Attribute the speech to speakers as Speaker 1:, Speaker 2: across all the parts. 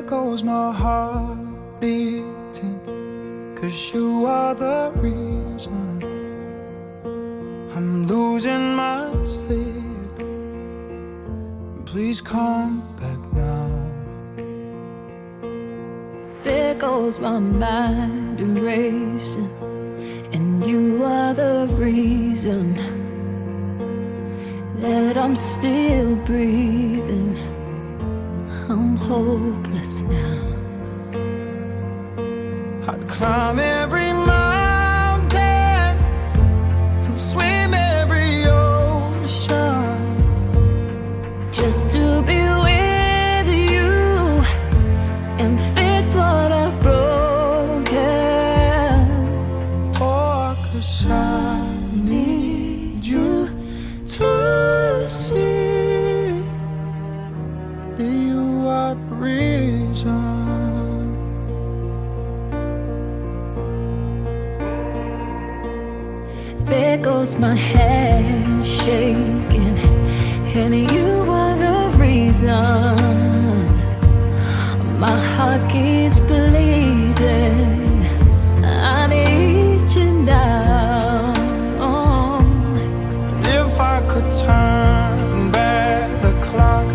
Speaker 1: There goes my heart beating, 'cause you are the reason I'm losing my sleep. Please come back now.
Speaker 2: There goes my mind racing, and you are the reason that I'm still breathing. I'm hopeless now.
Speaker 1: I'd climb every mountain and swim every ocean
Speaker 2: just to be with you and fix what I've broken.
Speaker 1: Oh, 'cause I need you to see that you are the reason.
Speaker 2: There goes my hand shaking, and you are the reason my heart keeps bleeding. I need you now.
Speaker 1: And if I could turn back the clock,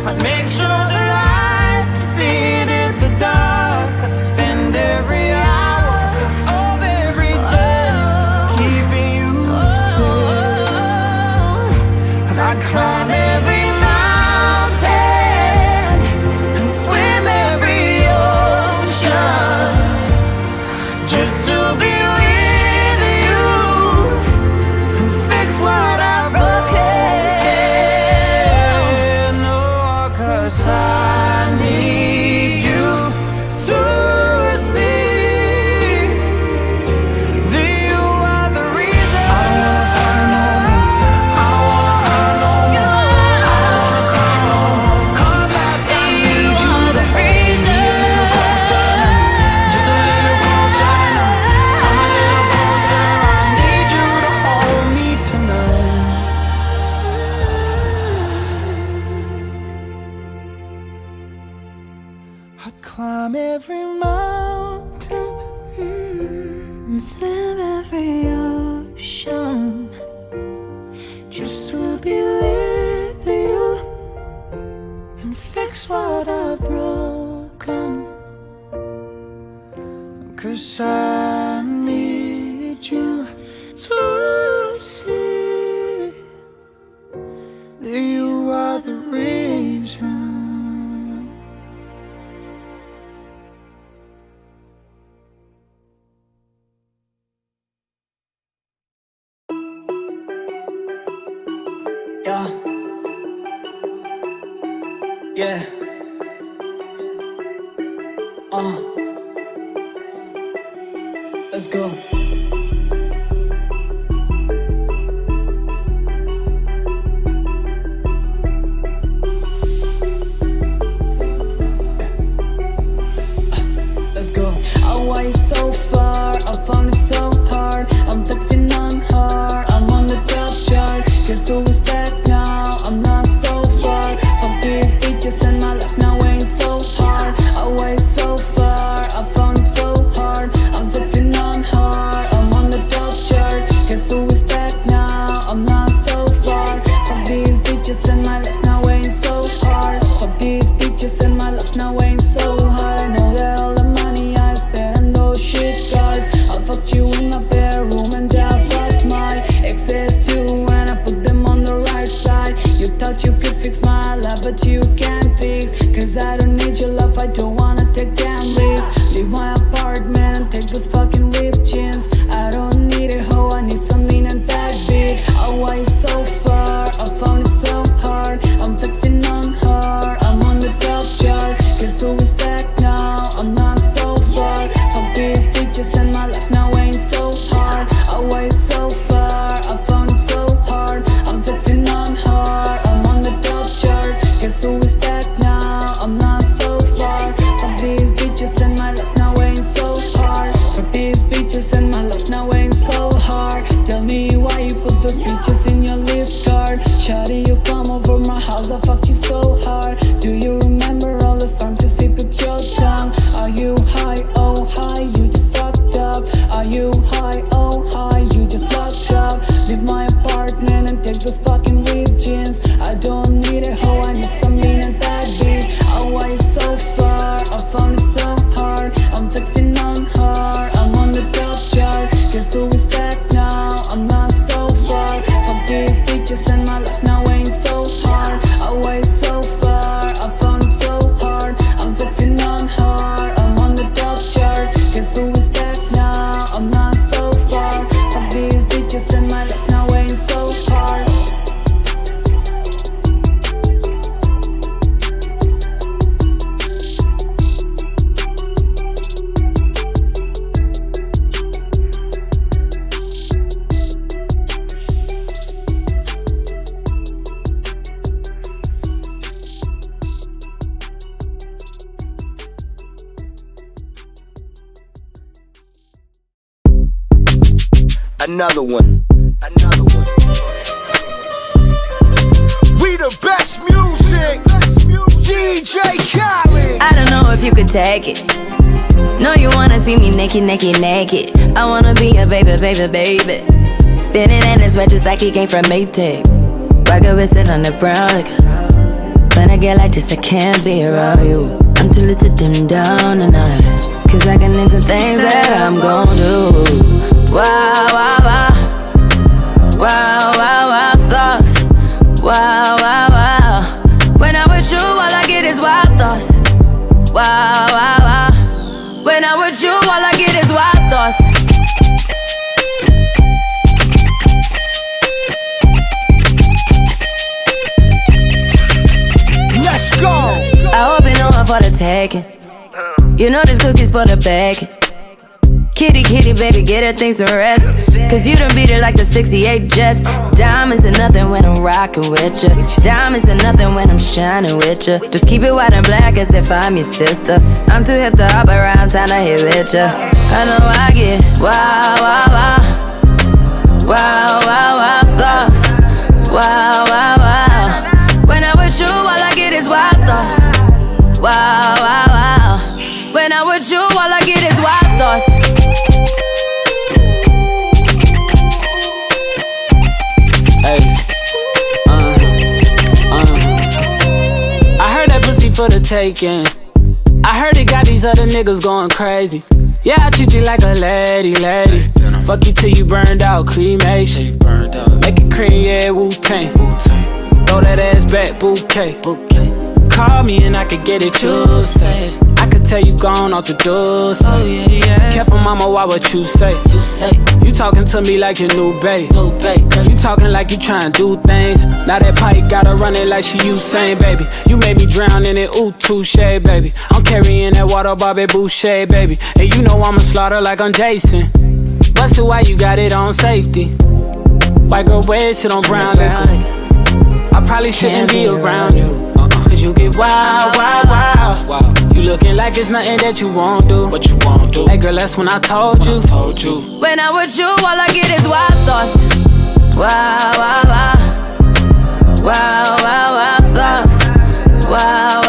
Speaker 1: I'd make sure the light defeated the dark. I'd spend every hour of every day keeping you safe. And I'd climb every mountain and swim every ocean just to be with you and fix what I've broken. Oh, 'cause I need you to see that you are the reason. I don't wanna fight no more. I don't wanna hurt no more. I don't wanna cry no more. Come back, I need you to hold me a little closer, just a little closer now. Come a little closer. I need you to hold me tonight. I'd climb every mountain
Speaker 2: And swim every ocean
Speaker 1: just to be with you and fix what I've broken. 'Cause I need you to see that you are the reason.
Speaker 3: Yeah. Yeah. Let's go. Let's go. Away so far, I found it so hard. I'm flexing on her, I'm on the top chart. Guess who is back now? I'm not so far from these bitches, and my life now ain't so hard. Away so far, I found it so hard. I'm flexing on her, I'm on the top chart. Guess who is back now? I'm not so far from these bitches, and my life now ain't so hard. From these bitches, and my life now ain't so hard. I know that all the money I spent on those shit cards, I fucked you in my bedroom and I fucked my exes too, and I put them on the right side. You thought you could fix my life, but you can't fix. 'Cause I don't need your love, I don't wanna take damn risks. Leave my apartment and take those fucking ripped jeans. I don't need a hoe, I need some lean and bad bitch. Away so far, I found it so hard. I'm flexing on her, I'm on the top chart. Guess who is back now? I'm not so far from these bitches, and my life now ain't so hard. Away so far, I found it so hard. I'm flexing on her, I'm on the top chart. Guess who is back now? I'm not so far from these bitches, and my life now ain't so hard. For these bitches, and my life now ain't so hard. Tell me why you put those bitches in your list card. Shawty, you come over my house, I fucked you so hard. Do you remember all the sperms you sleep with your
Speaker 1: Another one. We the best music. DJ Khaled.
Speaker 2: I don't know if you could take it. No, you wanna see me naked, naked, naked. I wanna be a baby, baby, baby. Spinning in his red just like he came from Maytag. Rocket with it on the brown liquor. When I get like this, I can't be around you. I'm too little to dim down the night. Cause I can into things that I'm gon' do. Wow, wow, wow. Wow, wow, wow, thoughts. Wow, wow, wow. When I'm with you, all I get is wild thoughts. Wow, wow, wow. When I'm with you, all I get is wild thoughts.
Speaker 1: Let's go.
Speaker 2: I hope you know I'm for the taking. You know this cookie's for the bag. Kitty, kitty, baby, get her things to rest. Cause you done beat it like the 68 Jets. Diamonds are nothing when I'm rockin' with ya. Diamonds are nothing when I'm shining with ya. Just keep it white and black as if I'm your sister. I'm too hip to hop around, time to hit with ya. I know I get wow, wow, wow. Wow, wow, wow, thoughts. Wow, wow, wow. When I'm with you, all I get is wild thoughts. Wow, wow, wow. When I'm with you, all I get is wild thoughts.
Speaker 4: Hey, I heard that pussy for the taking. I heard it got these other niggas going crazy. Yeah, I treat you like a lady, lady. Fuck you till you burned out, cremation. Make it cream, yeah, Wu-Tang. Throw that ass back, bouquet. Call me and I could get it, you say. I could tell you gone off the door, say. Oh, yeah, yeah. Careful, mama, why what you say? You talking to me like your new babe. You talking like you trying to do things. Now that pipe gotta run it like she Usain, baby. You made me drown in it, ooh, touche, baby. I'm carrying that water, Bobby Boucher, baby. And you know I'ma slaughter like I'm Jason. Busted, why you got it on safety? White girl, wear shit on brown liquor. I probably shouldn't be around you. Cause you get wild, wild, wild. You looking like it's nothing that you won't do. What you won't do? Hey girl, that's when I told you.
Speaker 2: When I'm with you, all I get is wild thoughts. Wow, wow, wow. Wow, wow, wow, thoughts. Wow,